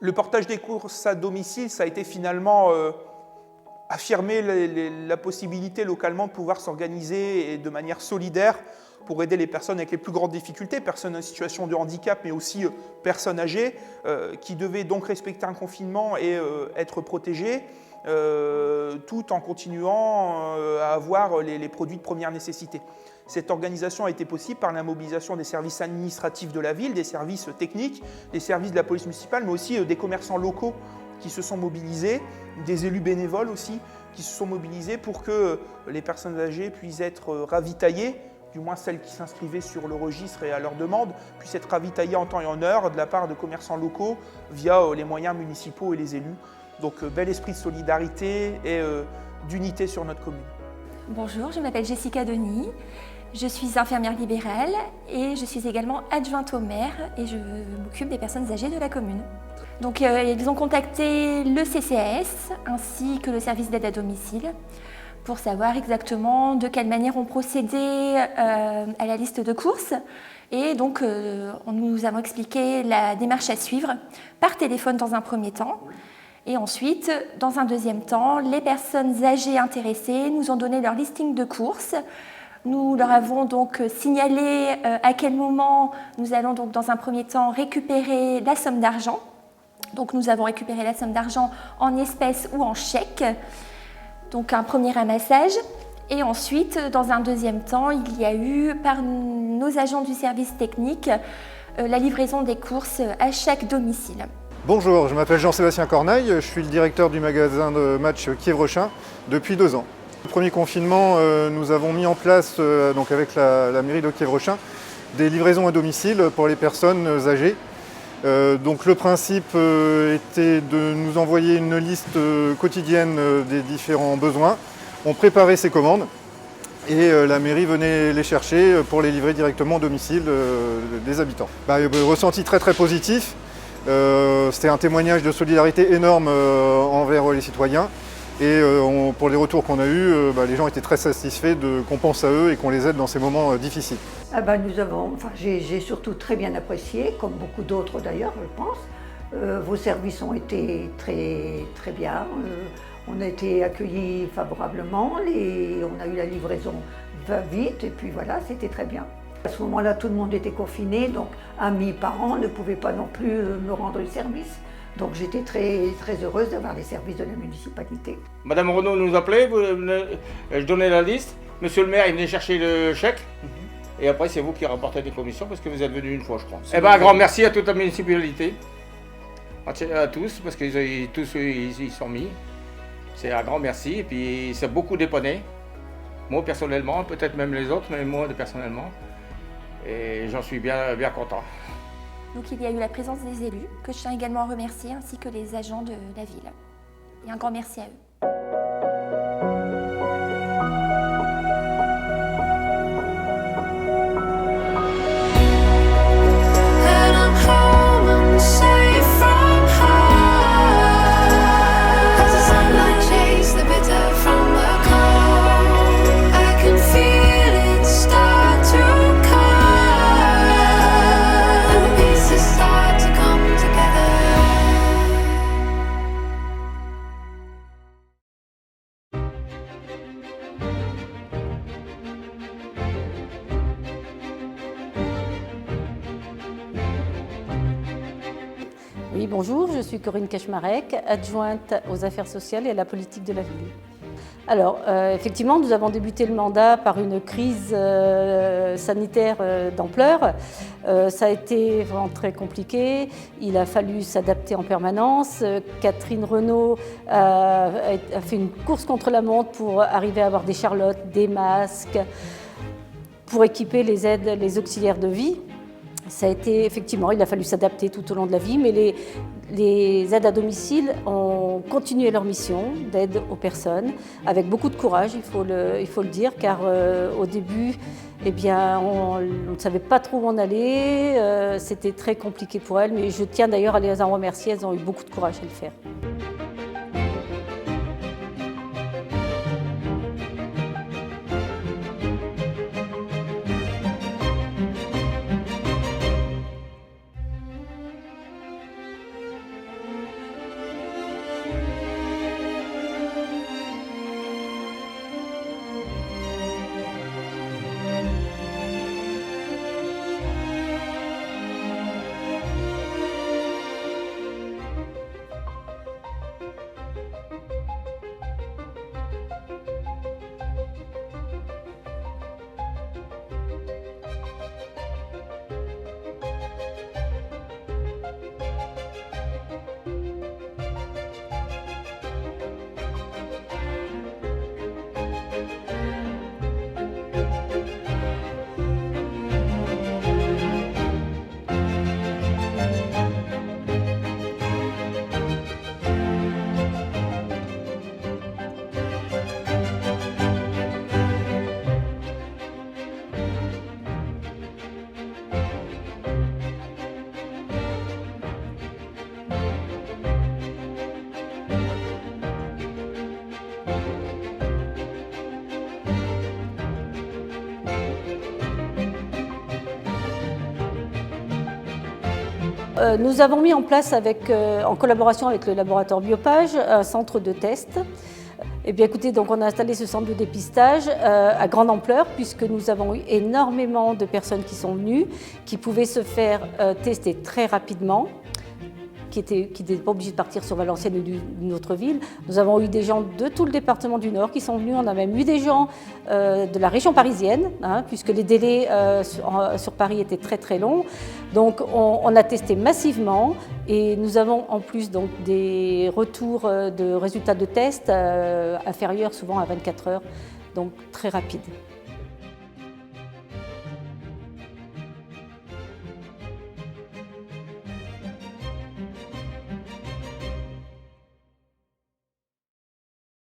Le portage des courses à domicile, ça a été finalement affirmer la possibilité localement de pouvoir s'organiser et de manière solidaire pour aider les personnes avec les plus grandes difficultés, personnes en situation de handicap, mais aussi personnes âgées, qui devaient donc respecter un confinement et être protégées, tout en continuant à avoir les produits de première nécessité. Cette organisation a été possible par la mobilisation des services administratifs de la ville, des services techniques, des services de la police municipale, mais aussi des commerçants locaux qui se sont mobilisés, des élus bénévoles aussi qui se sont mobilisés pour que les personnes âgées puissent être ravitaillées, du moins celles qui s'inscrivaient sur le registre et à leur demande, puissent être ravitaillées en temps et en heure de la part de commerçants locaux via les moyens municipaux et les élus. Donc bel esprit de solidarité et d'unité sur notre commune. Bonjour, je m'appelle Jessica Denis. Je suis infirmière libérale et je suis également adjointe au maire et je m'occupe des personnes âgées de la commune. Donc ils ont contacté le CCAS ainsi que le service d'aide à domicile pour savoir exactement de quelle manière on procédait à la liste de courses. Et donc nous avons expliqué la démarche à suivre par téléphone dans un premier temps. Et ensuite, dans un deuxième temps, les personnes âgées intéressées nous ont donné leur listing de courses. Nous leur avons donc signalé à quel moment nous allons donc dans un premier temps récupérer la somme d'argent. Donc nous avons récupéré la somme d'argent en espèces ou en chèques. Donc un premier ramassage. Et ensuite, dans un deuxième temps, il y a eu par nos agents du service technique la livraison des courses à chaque domicile. Bonjour, je m'appelle Jean-Sébastien Corneille, je suis le directeur du magasin de match Kievrechin depuis 2 ans. Le premier confinement, nous avons mis en place, donc avec la mairie de Kievrechin, des livraisons à domicile pour les personnes âgées. Donc le principe était de nous envoyer une liste quotidienne des différents besoins. On préparait ces commandes et la mairie venait les chercher pour les livrer directement au domicile des habitants. Ressenti très positif. C'était un témoignage de solidarité énorme envers les citoyens et pour les retours qu'on a eus, les gens étaient très satisfaits qu'on pense à eux et qu'on les aide dans ces moments difficiles. J'ai surtout très bien apprécié, comme beaucoup d'autres d'ailleurs, je pense. Vos services ont été très bien. On a été accueillis favorablement, on a eu la livraison vite et puis voilà, c'était très bien. À ce moment-là, tout le monde était confiné, donc amis, parents ne pouvaient pas non plus me rendre le service. Donc j'étais très heureuse d'avoir les services de la municipalité. Madame Renaud nous appelait, je donnais la liste. Monsieur le maire, il venait chercher le chèque. Et après, c'est vous qui rapportez des commissions parce que vous êtes venu une fois, je crois. Un grand merci à toute la municipalité, à tous, parce que tous ils sont mis. C'est un grand merci et puis ça a beaucoup dépanné. Moi personnellement, peut-être même les autres, mais moi personnellement. Et j'en suis bien content. Donc il y a eu la présence des élus, que je tiens également à remercier, ainsi que les agents de la ville. Et un grand merci à eux. Oui, bonjour, je suis Corinne Kachmarek, adjointe aux affaires sociales et à la politique de la ville. Alors, effectivement, nous avons débuté le mandat par une crise sanitaire d'ampleur. Ça a été vraiment très compliqué. Il a fallu s'adapter en permanence. Catherine Renaud a fait une course contre la montre pour arriver à avoir des charlottes, des masques, pour équiper les aides, les auxiliaires de vie. Ça a été, effectivement, il a fallu s'adapter tout au long de la vie, mais les aides à domicile ont continué leur mission d'aide aux personnes avec beaucoup de courage, il faut le dire, car au début, on ne savait pas trop où on allait, c'était très compliqué pour elles, mais je tiens d'ailleurs à les en remercier, elles ont eu beaucoup de courage à le faire. Nous avons mis en place, en collaboration avec le laboratoire Biopage, un centre de test. Eh bien, écoutez, donc on a installé ce centre de dépistage à grande ampleur, puisque nous avons eu énormément de personnes qui sont venues, qui pouvaient se faire tester très rapidement, qui n'étaient pas obligés de partir sur Valenciennes ou d'une autre ville. Nous avons eu des gens de tout le département du Nord qui sont venus. On a même eu des gens de la région parisienne, puisque les délais sur Paris étaient très très longs. Donc on a testé massivement et nous avons en plus donc, des retours de résultats de tests inférieurs souvent à 24 heures, donc très rapides.